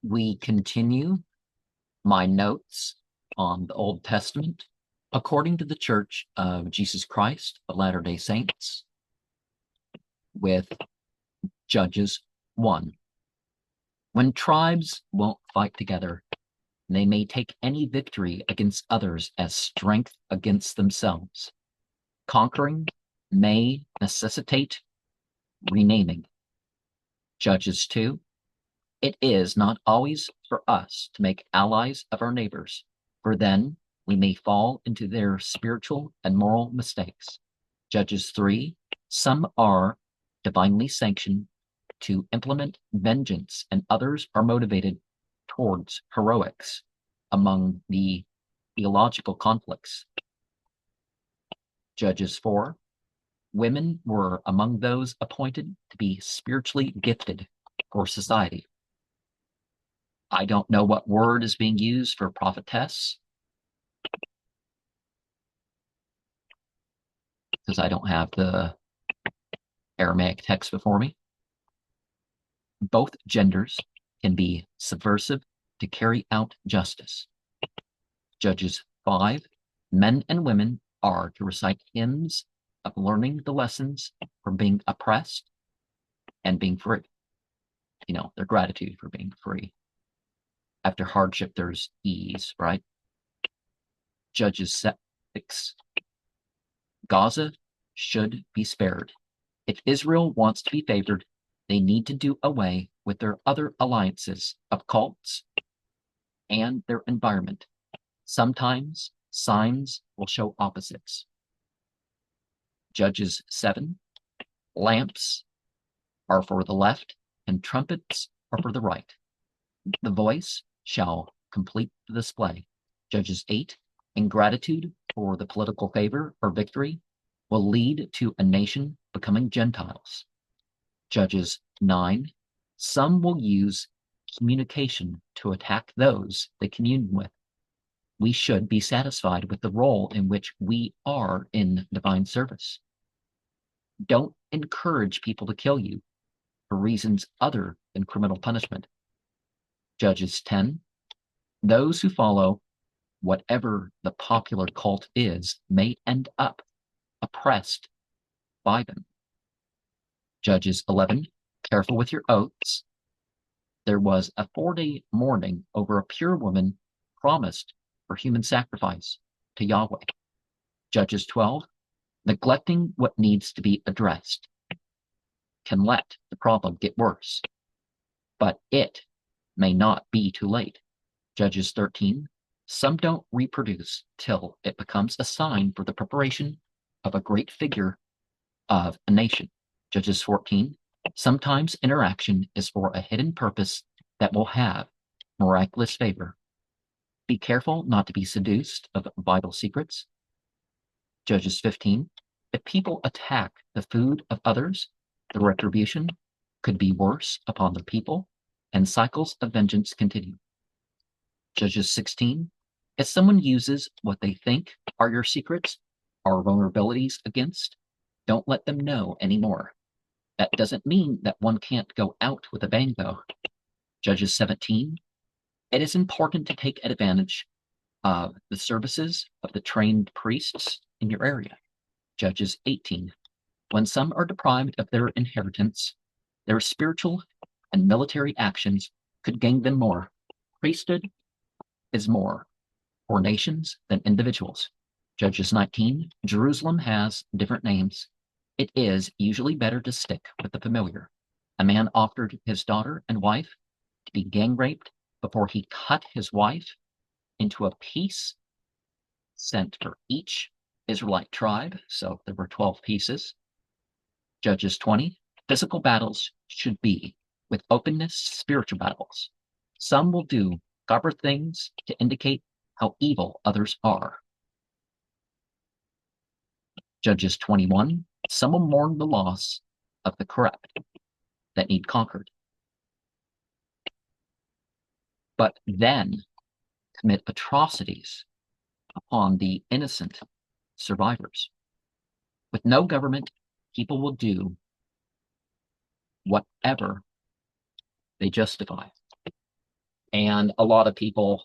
We continue my notes on the Old Testament according to the Church of Jesus Christ of Latter-day Saints with Judges 1. When tribes won't fight together, they may take any victory against others as strength against themselves. Conquering may necessitate renaming. Judges 2. It is not always for us to make allies of our neighbors, for then we may fall into their spiritual and moral mistakes. Judges 3. Some are divinely sanctioned to implement vengeance, and others are motivated towards heroics among the theological conflicts. Judges 4. Women were among those appointed to be spiritually gifted for society. I don't know what word is being used for prophetess, because I don't have the Aramaic text before me. Both genders can be subversive to carry out justice. Judges 5. Men and women are to recite hymns of learning the lessons from being oppressed and being free. Their gratitude for being free. After hardship, there's ease, right? Judges 6. Gaza should be spared. If Israel wants to be favored, they need to do away with their other alliances of cults and their environment. Sometimes signs will show opposites. Judges 7. Lamps are for the left and trumpets are for the right. The voice shall complete the display. Judges 8. Ingratitude for the political favor or victory will lead to a nation becoming Gentiles. Judges 9. Some will use communication to attack those they commune with. We should be satisfied with the role in which we are in divine service. Don't encourage people to kill you for reasons other than criminal punishment. Judges 10. Those who follow whatever the popular cult is may end up oppressed by them. Judges 11. Careful with your oaths. There was a 4-day mourning over a pure woman promised for human sacrifice to Yahweh. Judges 12. Neglecting what needs to be addressed can let the problem get worse, but it may not be too late. Judges 13. Some don't reproduce till it becomes a sign for the preparation of a great figure of a nation. Judges 14. Sometimes interaction is for a hidden purpose that will have miraculous favor. Be careful not to be seduced of vital secrets. Judges 15. If people attack the food of others, the retribution could be worse upon the people, and cycles of vengeance continue. Judges 16. If someone uses what they think are your secrets or vulnerabilities against, don't let them know anymore. That doesn't mean that one can't go out with a bang, though. Judges 17. It is important to take advantage of the services of the trained priests in your area. Judges 18. When some are deprived of their inheritance, their spiritual and military actions could gain them more. Priesthood is more for nations than individuals. Judges 19. Jerusalem has different names. It is usually better to stick with the familiar. A man offered his daughter and wife to be gang raped before he cut his wife into a piece sent for each Israelite tribe. So there were 12 pieces. Judges 20. Physical battles should be with openness, spiritual battles. Some will do clever things to indicate how evil others are. Judges 21. Some will mourn the loss of the corrupt that need conquered, but then commit atrocities upon the innocent survivors. With no government, people will do whatever they justify. And a lot of people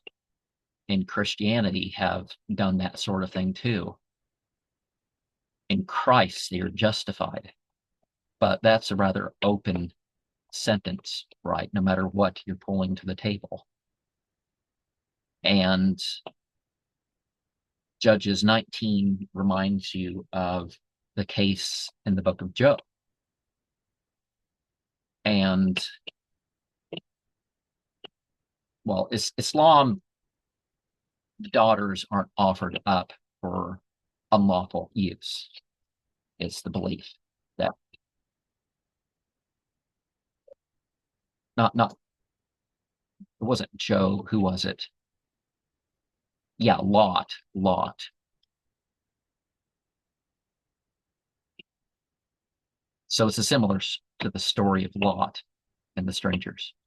in Christianity have done that sort of thing too. In Christ, they are justified. But that's a rather open sentence, right? No matter what you're pulling to the table. And Judges 19 reminds you of the case in the book of Job. And, well, Islam daughters aren't offered up for unlawful use. It's the belief that not it wasn't Job, who was it? Yeah, Lot. So it's a similar to the story of Lot and the strangers.